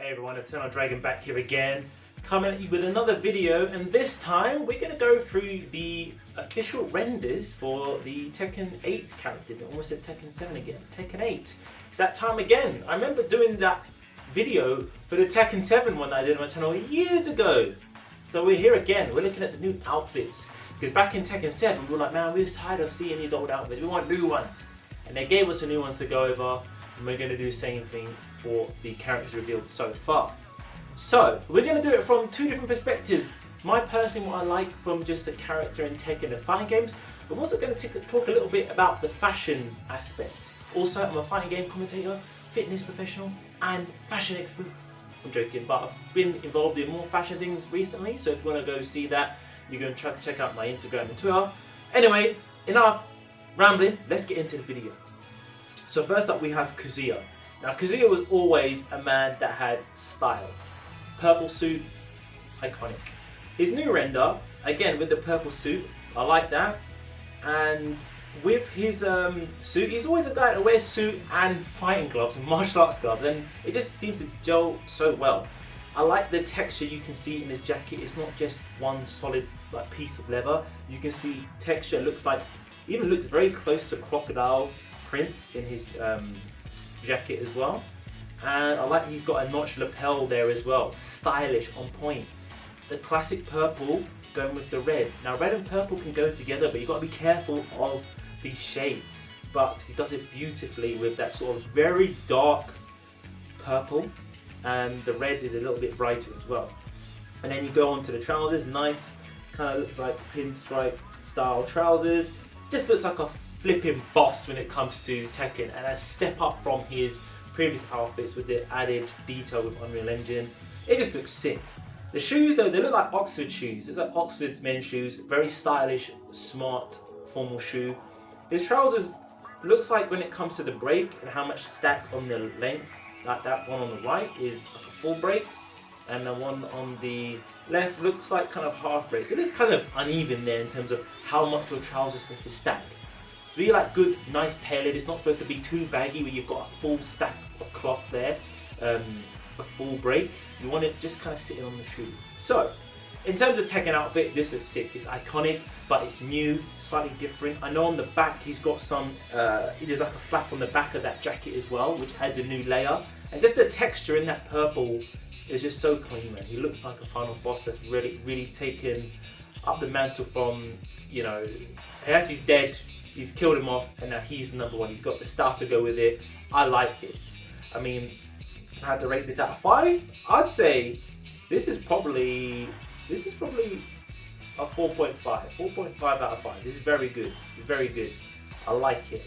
Hey everyone, Eternal Dragon back here again, coming at you with another video, and this time we're going to go through the official renders for the Tekken 8 character. I almost said Tekken 7 again. Tekken 8. It's that time again. I remember doing that video for the Tekken 7 one that I did on my channel years ago. So we're here again. We're looking at the new outfits. Because back in Tekken 7 we were like, man, we're tired of seeing these old outfits. We want new ones. And they gave us the new ones to go over. And we're going to do the same thing for the characters revealed so far. So, we're going to do it from two different perspectives. My personally, what I like from just the character in Tekken and fighting games. I'm also going to talk a little bit about the fashion aspect. Also, I'm a fighting game commentator, fitness professional, and fashion expert. I'm joking, but I've been involved in more fashion things recently. So if you want to go see that, you're going to check out my Instagram and Twitter. Anyway, enough rambling. Let's get into the video. So first up we have Kazuya. Now Kazuya was always a man that had style. Purple suit, iconic. His new render, again with the purple suit, I like that. And with his suit, he's always a guy that wears suit and fighting gloves and martial arts gloves, and it just seems to gel so well. I like the texture you can see in his jacket. It's not just one solid like piece of leather. You can see texture. Looks like, even looks very close to crocodile print in his jacket as well. And I like he's got a notched lapel there as well. Stylish, on point. The classic purple going with the red. Now red and purple can go together, but you've got to be careful of these shades. But he does it beautifully with that sort of very dark purple, and the red is a little bit brighter as well. And then you go on to the trousers. Nice, kind of looks like pinstripe style trousers. Just looks like a flipping boss when it comes to Tekken, and a step up from his previous outfits with the added detail with Unreal Engine. It just looks sick. The shoes though, they look like Oxford shoes. It's like Oxford's men's shoes. Very stylish, smart, formal shoe. His trousers looks like, when it comes to the break and how much stack on the length, like that one on the right is like a full break, and the one on the left looks like kind of half break. So it is kind of uneven there in terms of how much your trousers are supposed to stack. Really like good, nice tailored. It's not supposed to be too baggy where you've got a full stack of cloth there, a full break. You want it just kind of sitting on the shoe. So, in terms of Tekken outfit, this looks sick. It's iconic, but it's new, slightly different. I know on the back he's got some, there's like a flap on the back of that jacket as well, which adds a new layer. And just the texture in that purple is just so clean, man. He looks like a final boss that's really taken up the mantle from, you know, Heihachi's dead. He's killed him off, and now he's the number one. He's got the style to go with it. I like this. I mean, if I had to rate this out of 5, I'd say this is probably a 4.5. 4.5 out of 5. This is very good. It's very good. I like it.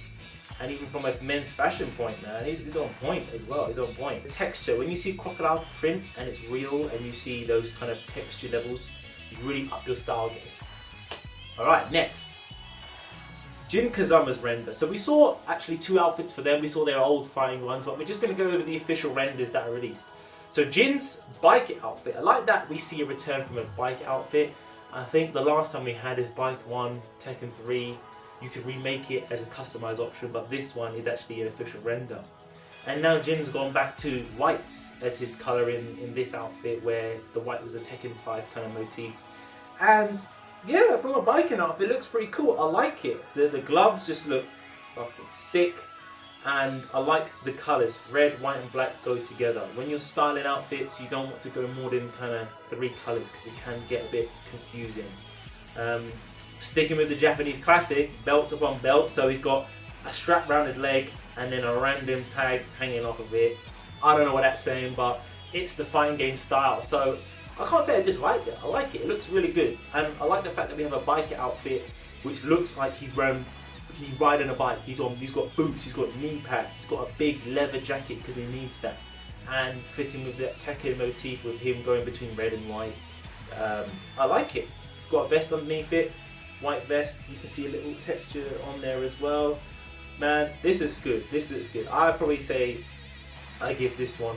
And even from a men's fashion point, man, he's on point as well. He's on point. The texture, when you see crocodile print and it's real, and you see those kind of texture levels, you really up your style game. Alright, next. Jin Kazuma's render. So we saw actually 2 outfits for them. We saw their old fighting ones, but we're just going to go over the official renders that are released. So Jin's bike outfit, I like that we see a return from a bike outfit. I think the last time we had his bike 1, Tekken 3, you could remake it as a customized option, but this one is actually an official render. And now Jin's gone back to white as his colour in this outfit, where the white was a Tekken 5 kind of motif. And yeah, from a biking outfit, it looks pretty cool. I like it. The gloves just look fucking sick, and I like the colours. Red, white and black go together. When you're styling outfits, you don't want to go more than kind of 3 colours because it can get a bit confusing. Sticking with the Japanese classic, belts upon belts, so he's got a strap around his leg and then a random tag hanging off of it. I don't know what that's saying, but it's the fighting game style. So I can't say I dislike it. I like it. It looks really good, and I like the fact that we have a biker outfit, which looks like he's riding a bike. He's got boots. He's got knee pads. He's got a big leather jacket because he needs that, and fitting with the Tekken motif with him going between red and white. I like it. Got a vest underneath it, white vest. You can see a little texture on there as well. Man, this looks good. This looks good. I'd probably say I give this one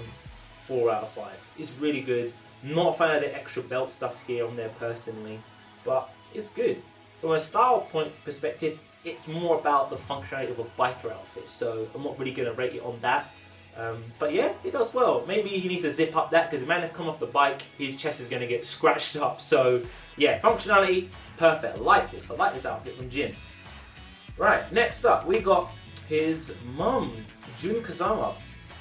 4 out of 5. It's really good. Not a fan of the extra belt stuff here on there personally, but it's good. From a style point perspective, it's more about the functionality of a biker outfit, so I'm not really going to rate it on that. But yeah, he does well. Maybe he needs to zip up that because the man that come off the bike, his chest is going to get scratched up. So yeah, functionality, perfect. I like this outfit from Jin. Right, next up we got his mum, Jun Kazama.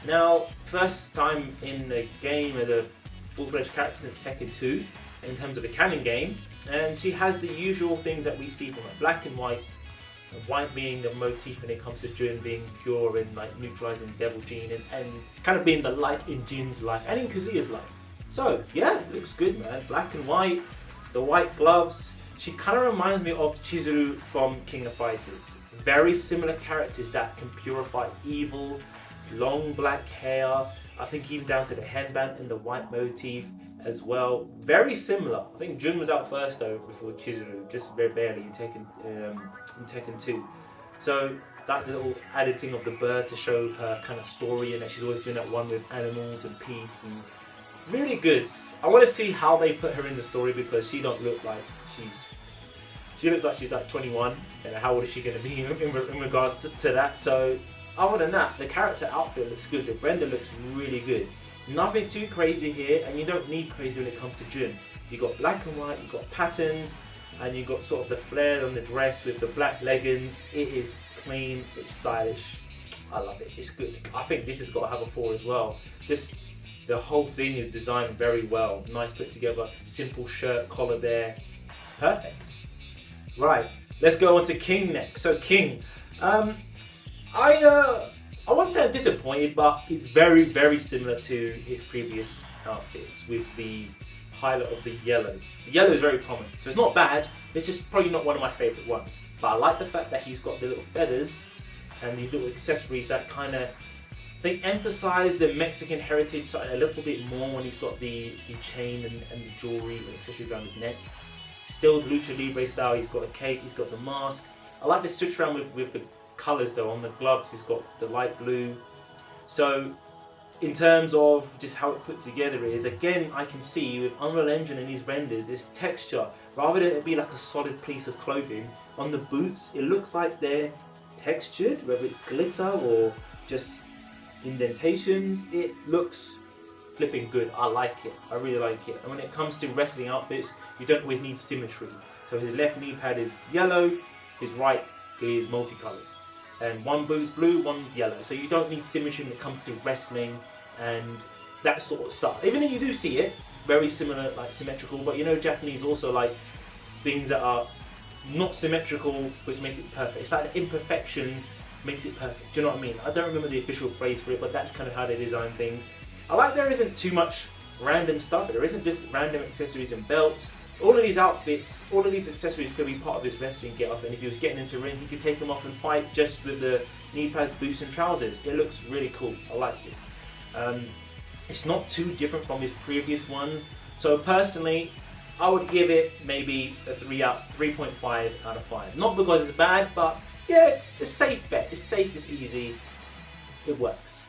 Now, first time in the game as a full-fledged character since Tekken 2 in terms of a canon game, and she has the usual things that we see from her, black and white being the motif when it comes to Jun being pure and like neutralizing Devil Gene and kind of being the light in Jin's life and in Kazuya's life. So yeah, looks good, man. Black and white, the white gloves. She kind of reminds me of Chizuru from King of Fighters. Very similar characters that can purify evil, long black hair, I think even down to the headband and the white motif as well. Very similar. I think Jun was out first though before Chizuru, just very barely in Tekken 2. So that little added thing of the bird to show her kind of story and that she's always been at one with animals and peace, and really good. I want to see how they put her in the story because she don't look like she looks like she's like 21, and how old is she going to be in regards to that. So other than that, the character outfit looks good, the render looks really good. Nothing too crazy here, and you don't need crazy when it comes to Jun. You got black and white, you got patterns, and you got sort of the flare on the dress with the black leggings. It is clean, it's stylish. I love it, it's good. I think this has got to have a 4 as well. Just the whole thing is designed very well. Nice put together, simple shirt, collar there. Perfect. Right, let's go on to King next. So King, I won't say I'm disappointed, but it's very, very similar to his previous outfits with the highlight of the yellow. The yellow is very common, so it's not bad. It's just probably not one of my favourite ones. But I like the fact that he's got the little feathers and these little accessories that kind of, they emphasize the Mexican heritage side a little bit more when he's got the chain and the jewelry and accessories around his neck. Still Lucha Libre style, he's got a cape, he's got the mask. I like the switch around with the colours though. On the gloves he's got the light blue. So in terms of just how it put together is, again I can see with Unreal Engine and these renders, this texture, rather than it be like a solid piece of clothing, on the boots it looks like they're textured, whether it's glitter or just indentations. It looks flipping good. I like it, I really like it. And when it comes to wrestling outfits, you don't always need symmetry. So his left knee pad is yellow, his right is multicolored. And one boot's blue, one's yellow. So you don't need symmetry when it comes to wrestling and that sort of stuff. Even though you do see it, very similar, like symmetrical, but you know Japanese also like things that are not symmetrical, which makes it perfect. It's like the imperfections makes it perfect. Do you know what I mean? I don't remember the official phrase for it, but that's kind of how they design things. I like there isn't too much random stuff. There isn't just random accessories and belts. All of these outfits, all of these accessories could be part of his wrestling get-up, and if he was getting into ring, he could take them off and fight just with the knee pads, boots and trousers. It looks really cool. I like this. It's not too different from his previous ones. So personally, I would give it maybe a 3.5 out of 5. Not because it's bad, but yeah, it's a safe bet. It's safe, it's easy, it works.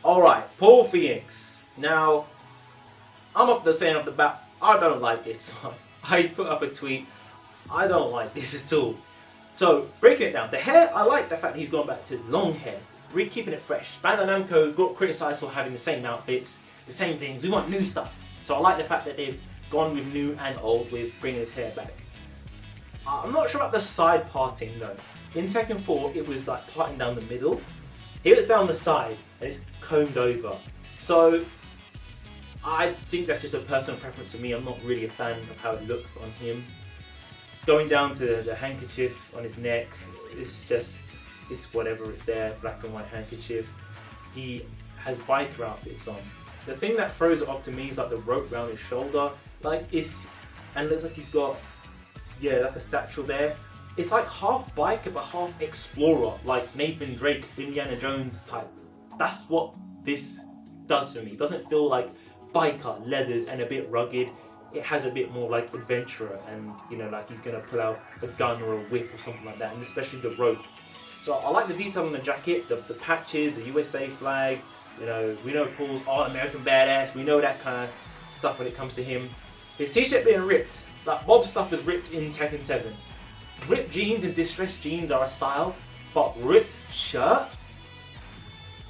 Alright, Paul Phoenix. Now, I'm up the saying off the bat, I don't like this one. I put up a tweet, I don't like this at all. So, breaking it down, the hair, I like the fact that he's gone back to long hair, keeping it fresh. Bandai Namco got criticised for having the same outfits, the same things, we want new stuff. So I like the fact that they've gone with new and old with bringing his hair back. I'm not sure about the side parting though. In Tekken 4, it was like parting down the middle. Here it's down the side and it's combed over. So I think that's just a personal preference to me. I'm not really a fan of how it looks on him. Going down to the handkerchief on his neck, it's whatever, it's there, black and white handkerchief. He has biker outfits on. The thing that throws it off to me is like the rope around his shoulder, and it looks like he's got, like a satchel there. It's like half biker but half explorer, like Nathan Drake, Indiana Jones type. That's what this does for me. It doesn't feel like biker, leathers and a bit rugged. It has a bit more like adventurer and, like he's gonna pull out a gun or a whip or something like that, and especially the rope. So I like the detail on the jacket, the patches, the USA flag. We know Paul's All-American Badass. We know that kind of stuff when it comes to him. His t-shirt being ripped. Like Bob's stuff is ripped in Tekken 7. Ripped jeans and distressed jeans are a style, but ripped shirt?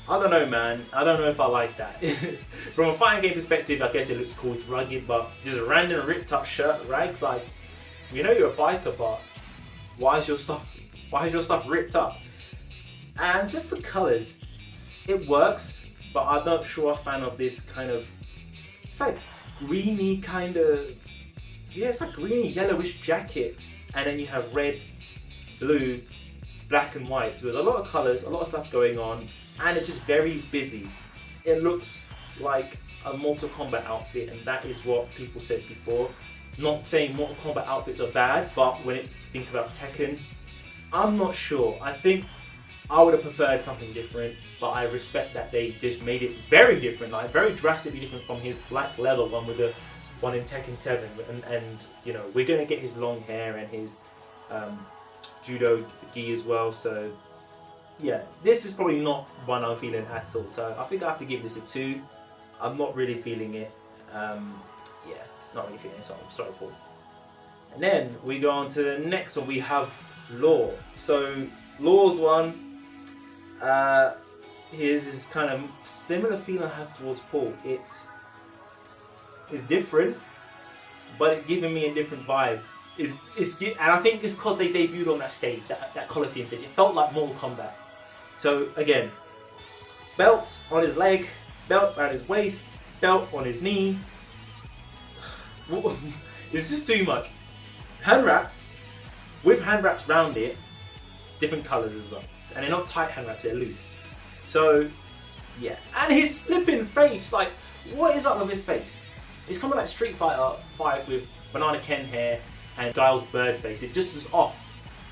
I don't know, man. I don't know if I like that. From a fighting game perspective, I guess it looks cool, it's rugged, but just a random ripped up shirt, rags, like, you know you're a biker, but why is your stuff ripped up? And just the colours, it works, but I'm not sure I'm a fan of this kind of, it's like greeny kind of, yeah, it's like greeny yellowish jacket, and then you have red, blue, black and white. So there's a lot of colours, a lot of stuff going on, and it's just very busy. It looks like a Mortal Kombat outfit, and that is what people said before. Not saying Mortal Kombat outfits are bad, but when you think about Tekken, I'm not sure. I think I would have preferred something different, but I respect that they just made it very different, like very drastically different from his black leather one with the one in Tekken 7. And you know, we're gonna get his long hair and his judo gi as well. So yeah, this is probably not one I'm feeling at all. So I think I have to give this a 2. I'm not really feeling it. Yeah, not really feeling it. So I'm sorry, Paul. And then we go on to the next one. We have Law. So Law's one. His is kind of similar feeling I have towards Paul. It's different, but it's giving me a different vibe. And I think it's because they debuted on that stage, that Coliseum stage. It felt like Mortal Kombat. So again, belt on his leg, belt around his waist, belt on his knee. It's just too much. Hand wraps, with hand wraps round it, different colours as well. And they're not tight hand wraps, they're loose. So, yeah. And his flipping face, like, what is up with his face? It's kind of like Street Fighter 5 with Banana Ken hair and Guile's bird face. It just is off.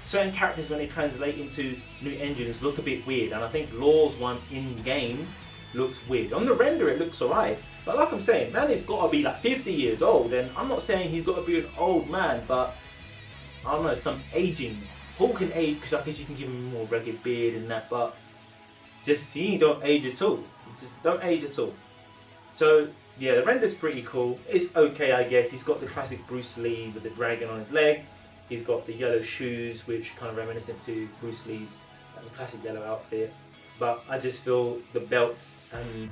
Certain characters, when they translate into new engines, look a bit weird. And I think Law's one in-game looks weird. On the render, it looks alright. But like I'm saying, man, he's got to be like 50 years old. And I'm not saying he's got to be an old man, but I don't know, some aging. Paul can age because I guess you can give him a more rugged beard and that, but just he don't age at all. Just don't age at all. So yeah, the render's pretty cool. It's okay, I guess. He's got the classic Bruce Lee with the dragon on his leg. He's got the yellow shoes, which kind of reminiscent to Bruce Lee's classic yellow outfit. But I just feel the belts and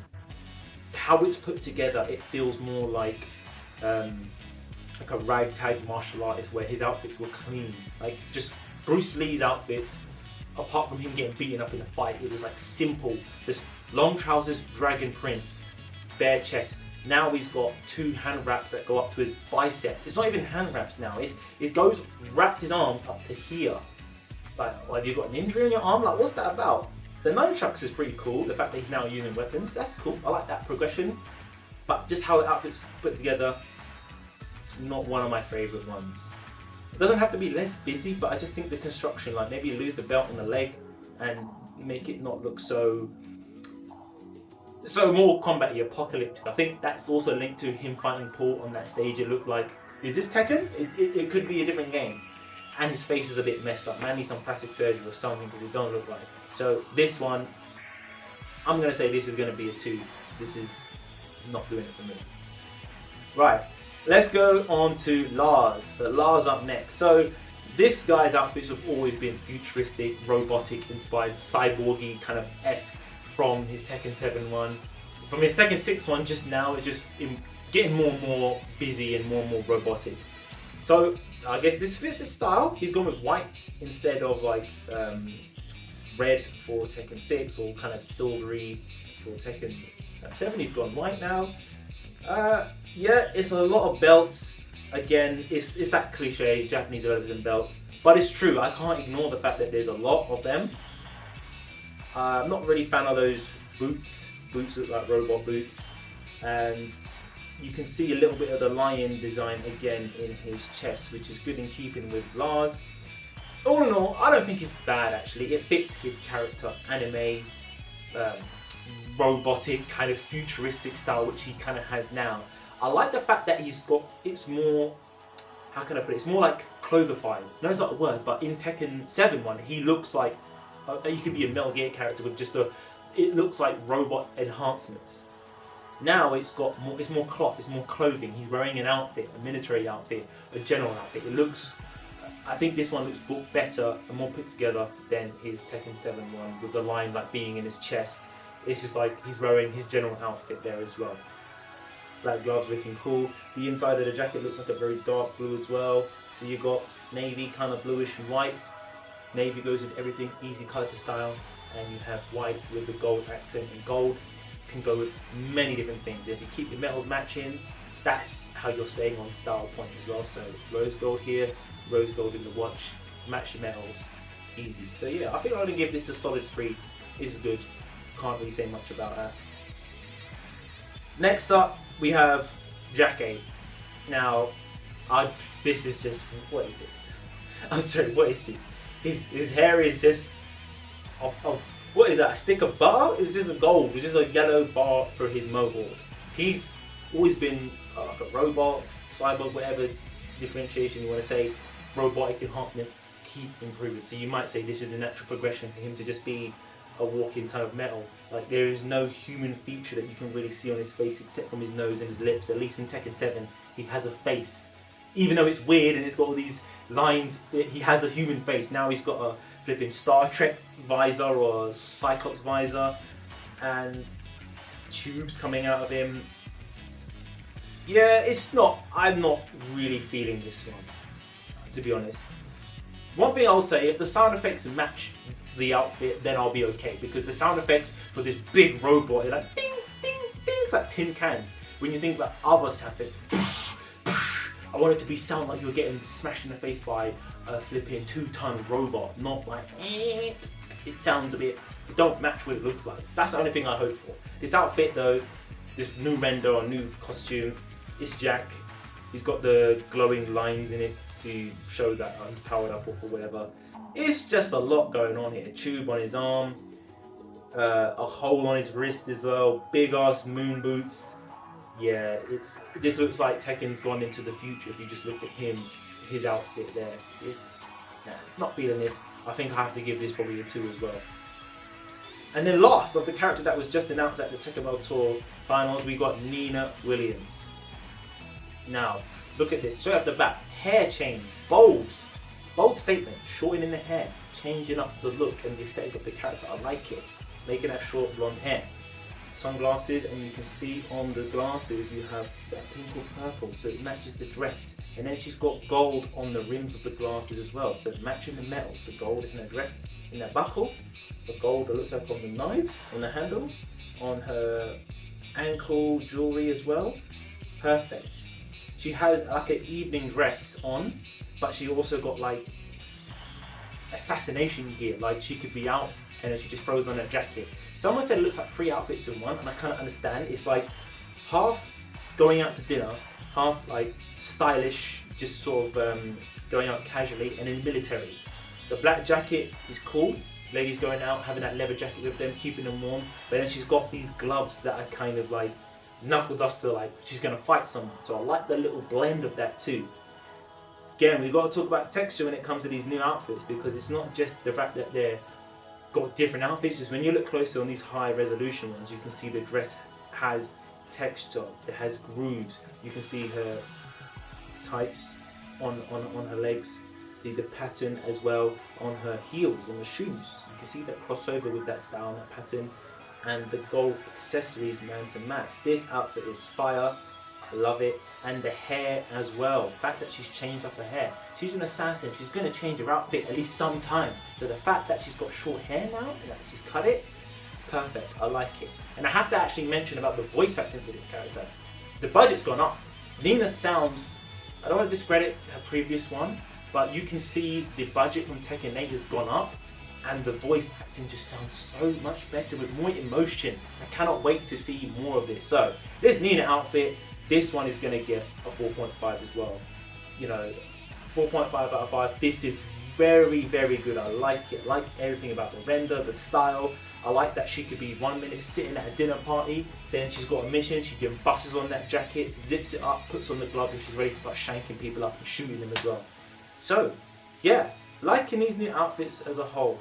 how it's put together, it feels more like a ragtag martial artist where his outfits were clean. Like just Bruce Lee's outfits, apart from him getting beaten up in a fight, it was like simple. Just long trousers, dragon print, bare chest. Now he's got 2 hand wraps that go up to his bicep. It's not even hand wraps now. It goes wrapped his arms up to here. Like, well, have you got an injury on your arm? Like, what's that about? The nunchucks is pretty cool. The fact that he's now using weapons, that's cool. I like that progression. But just how the outfit's put together, it's not one of my favourite ones. It doesn't have to be less busy, but I just think the construction, like maybe lose the belt on the leg and make it not look so more combat-y, apocalyptic. I think that's also linked to him fighting Paul on that stage. It looked like, is this Tekken? It could be a different game. And his face is a bit messed up. Man needs some plastic surgery or something because it don't look like. So this one, I'm going to say this is going to be a 2. This is not doing it for me. Right, let's go on to Lars. So Lars up next. So this guy's outfits have always been futuristic, robotic, inspired, cyborgy kind of esque from his Tekken 7 one. From his Tekken 6 one, just now it's just getting more and more busy and more robotic. So I guess this fits his style. He's gone with white instead of like red for Tekken 6 or kind of silvery for Tekken 7. He's gone white now. Yeah, it's a lot of belts. Again, it's that cliche, Japanese developers and belts. But it's true, I can't ignore the fact that there's a lot of them. I'm not really a fan of those boots. Boots look like robot boots. And you can see a little bit of the lion design again in his chest, which is good in keeping with Lars. All in all, I don't think it's bad actually. It fits his character, anime, robotic, kind of futuristic style, which he kind of has now. I like the fact that he's got, it's more, how can I put it? It's more like Cloverfield. No, it's not a word, but in Tekken 7 one, he looks like, he could be a Metal Gear character with just it looks like robot enhancements. Now it's got more, it's more cloth, it's more clothing. He's wearing an outfit, a military outfit, a general outfit. It looks, I think this one looks better and more put together than his Tekken 7 one, with the line like being in his chest It's just like he's wearing his general outfit there as well. Black gloves looking cool. The inside of the jacket looks like a very dark blue as well. So you've got navy, kind of bluish and white. Navy goes with everything, easy colour to style. And you have white with the gold accent, and gold can go with many different things. If you keep your metals matching, that's how you're staying on style point as well. So rose gold here, rose gold in the watch, match your metals, easy. So yeah, I think I'm going to give this a solid 3. This is good, can't really say much about that. Next up we have jacket. Now, this is just, what is this? I'm sorry, what is this? His hair is just, what is that, a stick of butter? It's just a gold, it's just a yellow bar for his mohawk. He's always been like a robot, cyborg, whatever differentiation you want to say, robotic enhancement, keep improving. So you might say this is the natural progression for him to just be a walking ton of metal. Like, there is no human feature that you can really see on his face except from his nose and his lips. At least in Tekken 7, he has a face. Even though it's weird and it's got all these lines, he has a human face. Now he's got a flipping Star Trek visor or a Cyclops visor and tubes coming out of him. Yeah, I'm not really feeling this one, to be honest. One thing I'll say, if the sound effects match the outfit, then I'll be okay, because the sound effects for this big robot are like ding, ding, ding, it's like tin cans. When you think about other sound effects, I want it to sound like you're getting smashed in the face by a flipping 2-ton robot, not like it sounds a bit, don't match what it looks like. That's the only thing I hope for. This outfit though, this new render or new costume, it's Jack. He's got the glowing lines in it to show that he's powered up or whatever. It's just a lot going on here. A tube on his arm, a hole on his wrist as well, big ass moon boots. Yeah, this looks like Tekken's gone into the future. If you just looked at him, his outfit there, not feeling this. I think I have to give this probably a 2 as well. And then last of the character that was just announced at the Tekken World Tour Finals, we got Nina Williams. Now, look at this, straight off the bat, hair change, bold statement, shortening the hair, changing up the look and the aesthetic of the character. I like it, making that short blonde hair. Sunglasses, and you can see on the glasses you have that pink or purple, so it matches the dress. And then she's got gold on the rims of the glasses as well, so matching the metals, the gold in her dress, in that buckle, the gold that looks like on the knives, on the handle, on her ankle jewelry as well. Perfect. She has like an evening dress on, but she also got like assassination gear, like she could be out and then she just throws on a jacket. Someone said it looks like 3 outfits in one, and I kind of understand. It's like half going out to dinner, half like stylish, just sort of going out casually, and then military. The black jacket is cool, ladies going out, having that leather jacket with them, keeping them warm, but then she's got these gloves that are kind of like knuckle duster, like she's going to fight someone. So I like the little blend of that too. Again, we've got to talk about texture when it comes to these new outfits, because it's not just the fact that they're got different outfits. Is when you look closer on these high resolution ones, you can see the dress has texture, it has grooves. You can see her tights on her legs, see the pattern as well on her heels and the shoes. You can see that crossover with that style and that pattern, and the gold accessories, man, to match. This outfit is fire. I love it. And the hair as well. The fact that she's changed up her hair. She's an assassin. She's going to change her outfit at least sometime. So the fact that she's got short hair now, and that she's cut it, perfect. I like it. And I have to actually mention about the voice acting for this character. The budget's gone up. Nina sounds, I don't want to discredit her previous one, but you can see the budget from Tekken 8 has gone up, and the voice acting just sounds so much better with more emotion. I cannot wait to see more of this. So this Nina outfit, this one is going to get a 4.5 as well. You know, 4.5 out of 5. This is very, very good. I like it. I like everything about the render, the style. I like that she could be 1 minute sitting at a dinner party, then she's got a mission, she then busts on that jacket, zips it up, puts on the gloves, and she's ready to start shanking people up and shooting them as well. So, yeah, liking these new outfits as a whole.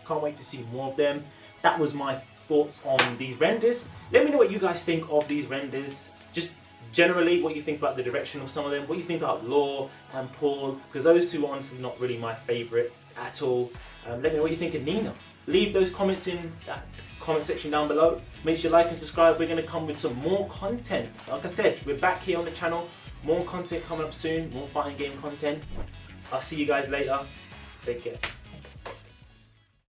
Can't wait to see more of them. That was my thoughts on these renders. Let me know what you guys think of these renders. Just generally what you think about the direction of some of them, what you think about Law and Paul, because those two are honestly not really my favourite at all. Let me know what you think of Nina. Leave those comments in that comment section down below. Make sure you like and subscribe. We're going to come with some more content. Like I said, we're back here on the channel. More content coming up soon. More fighting game content. I'll see you guys later. Take care.